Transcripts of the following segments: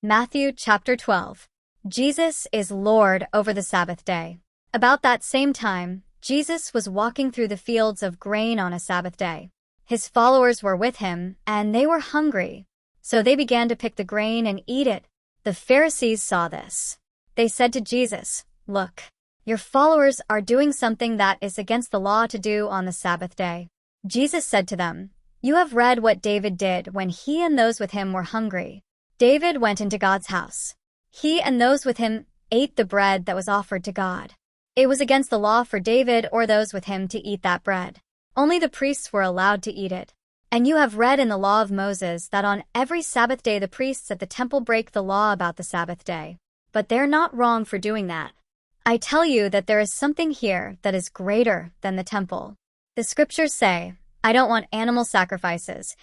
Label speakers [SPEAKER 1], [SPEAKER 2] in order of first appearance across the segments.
[SPEAKER 1] Matthew chapter 12. Jesus is Lord over the Sabbath day. About that same time, Jesus was walking through the fields of grain on a Sabbath day. His followers were with him, and they were hungry. So they began to pick the grain and eat it. The Pharisees saw this. They said to Jesus, "Look, your followers are doing something that is against the law to do on the Sabbath day." Jesus said to them, "You have read what David did when he and those with him were hungry. David went into God's house. He and those with him ate the bread that was offered to God. It was against the law for David or those with him to eat that bread. Only the priests were allowed to eat it. And you have read in the law of Moses that on every Sabbath day the priests at the temple break the law about the Sabbath day. But they're not wrong for doing that. I tell you that there is something here that is greater than the temple. The scriptures say, 'I don't want animal sacrifices.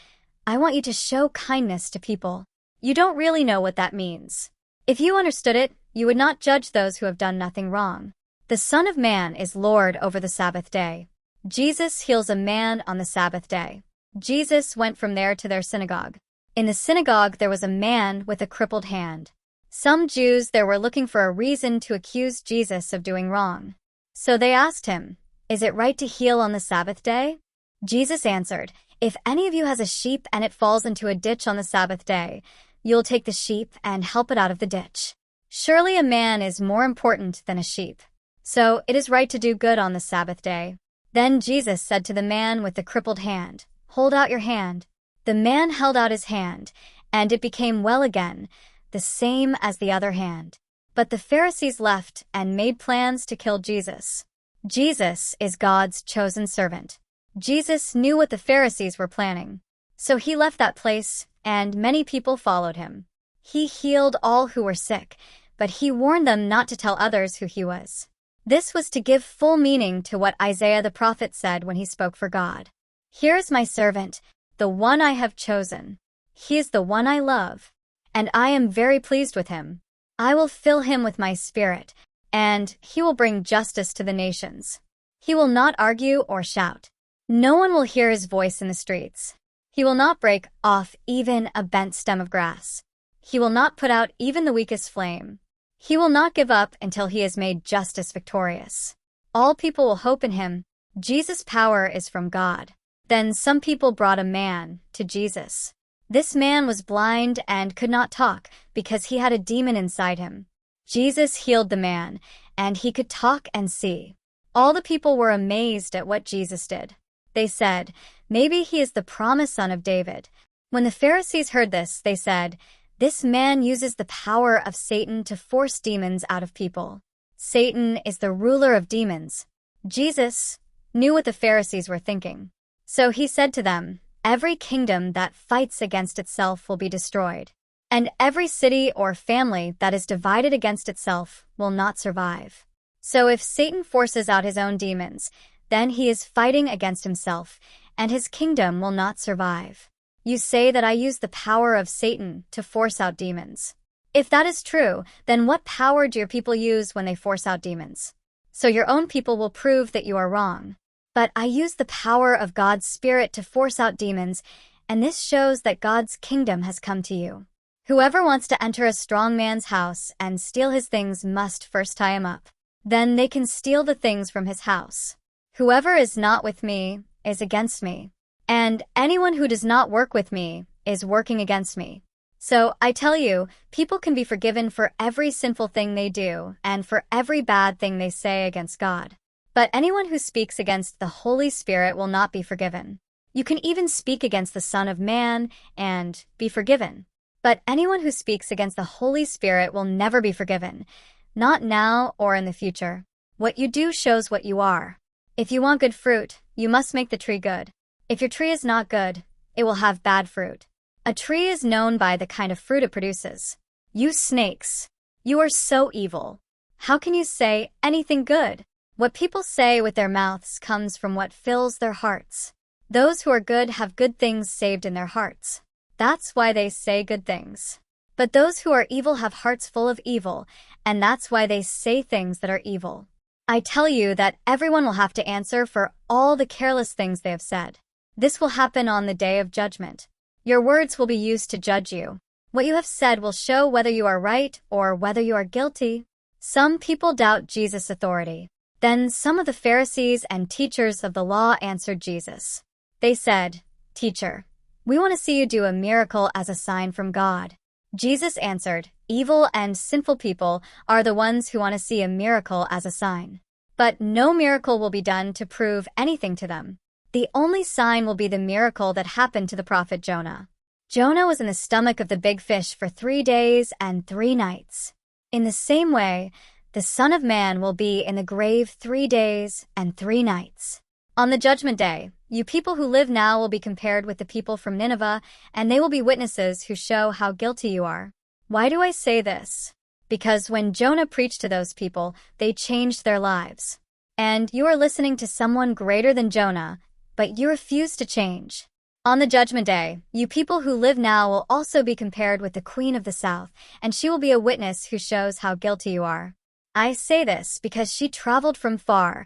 [SPEAKER 1] I want you to show kindness to people.' You don't really know what that means. If you understood it, you would not judge those who have done nothing wrong. The Son of Man is Lord over the Sabbath day." Jesus heals a man on the Sabbath day. Jesus went from there to their synagogue. In the synagogue there was a man with a crippled hand. Some Jews there were looking for a reason to accuse Jesus of doing wrong. So they asked him, "Is it right to heal on the Sabbath day?" Jesus answered, "If any of you has a sheep and it falls into a ditch on the Sabbath day, you'll take the sheep and help it out of the ditch. Surely a man is more important than a sheep. So it is right to do good on the Sabbath day." Then Jesus said to the man with the crippled hand, "Hold out your hand." The man held out his hand, and it became well again, the same as the other hand. But the Pharisees left and made plans to kill Jesus. Jesus is God's chosen servant. Jesus knew what the Pharisees were planning. So he left that place, and many people followed him. He healed all who were sick, but he warned them not to tell others who he was. This was to give full meaning to what Isaiah the prophet said when he spoke for God. "Here is my servant, the one I have chosen. He is the one I love, and I am very pleased with him. I will fill him with my spirit, and he will bring justice to the nations. He will not argue or shout. No one will hear his voice in the streets. He will not break off even a bent stem of grass. He will not put out even the weakest flame. He will not give up until he has made justice victorious. All people will hope in him. Jesus' power is from God." Then some people brought a man to Jesus. This man was blind and could not talk because he had a demon inside him. Jesus healed the man, and he could talk and see. All the people were amazed at what Jesus did. They said, "Maybe he is the promised son of David." When the Pharisees heard this, they said, "This man uses the power of Satan to force demons out of people. Satan is the ruler of demons." Jesus knew what the Pharisees were thinking. So he said to them, "Every kingdom that fights against itself will be destroyed, and every city or family that is divided against itself will not survive. So if Satan forces out his own demons, then he is fighting against himself, and his kingdom will not survive. You say that I use the power of Satan to force out demons. If that is true, then what power do your people use when they force out demons? So your own people will prove that you are wrong. But I use the power of God's Spirit to force out demons, and this shows that God's kingdom has come to you. Whoever wants to enter a strong man's house and steal his things must first tie him up. Then they can steal the things from his house. Whoever is not with me is against me, and anyone who does not work with me is working against me. So I tell you, people can be forgiven for every sinful thing they do and for every bad thing they say against God. But anyone who speaks against the Holy Spirit will not be forgiven. You can even speak against the Son of Man and be forgiven. But anyone who speaks against the Holy Spirit will never be forgiven, not now or in the future. What you do shows what you are. If you want good fruit, you must make the tree good. If your tree is not good, it will have bad fruit. A tree is known by the kind of fruit it produces. You snakes, you are so evil. How can you say anything good? What people say with their mouths comes from what fills their hearts. Those who are good have good things saved in their hearts. That's why they say good things. But those who are evil have hearts full of evil, and that's why they say things that are evil. I tell you that everyone will have to answer for all the careless things they have said. This will happen on the day of judgment. Your words will be used to judge you. What you have said will show whether you are right or whether you are guilty." Some people doubt Jesus' authority. Then some of the Pharisees and teachers of the law answered Jesus. They said, "Teacher, we want to see you do a miracle as a sign from God." Jesus answered, "Evil and sinful people are the ones who want to see a miracle as a sign. But no miracle will be done to prove anything to them. The only sign will be the miracle that happened to the prophet Jonah. Jonah was in the stomach of the big fish for 3 days and 3 nights. In the same way, the Son of Man will be in the grave 3 days and 3 nights. On the judgment day, you people who live now will be compared with the people from Nineveh, and they will be witnesses who show how guilty you are. Why do I say this? Because when Jonah preached to those people, they changed their lives. And you are listening to someone greater than Jonah, but you refuse to change. On the judgment day, you people who live now will also be compared with the Queen of the South, and she will be a witness who shows how guilty you are. I say this because she traveled from far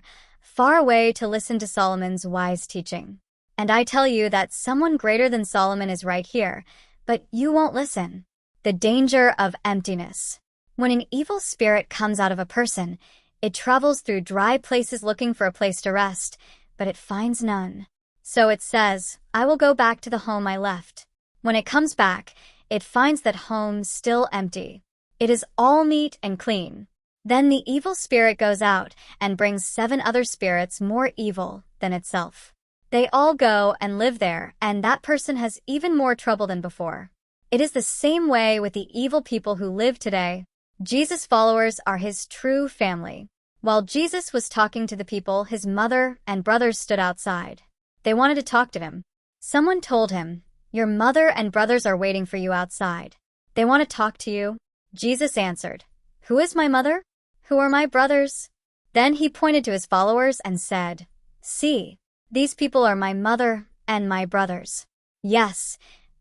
[SPEAKER 1] away to listen to Solomon's wise teaching. And I tell you that someone greater than Solomon is right here, but you won't listen." The danger of emptiness. When an evil spirit comes out of a person, it travels through dry places looking for a place to rest, but it finds none. So it says, "I will go back to the home I left." When it comes back, it finds that home still empty. It is all neat and clean. Then the evil spirit goes out and brings 7 other spirits more evil than itself. They all go and live there, and that person has even more trouble than before. It is the same way with the evil people who live today. Jesus' followers are his true family. While Jesus was talking to the people, his mother and brothers stood outside. They wanted to talk to him. Someone told him, "Your mother and brothers are waiting for you outside. They want to talk to you." Jesus answered, "Who is my mother? Who are my brothers?" Then he pointed to his followers and said, "See, these people are my mother and my brothers. Yes,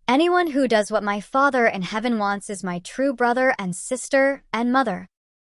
[SPEAKER 1] anyone who does what my Father in heaven wants is my true brother and sister and mother."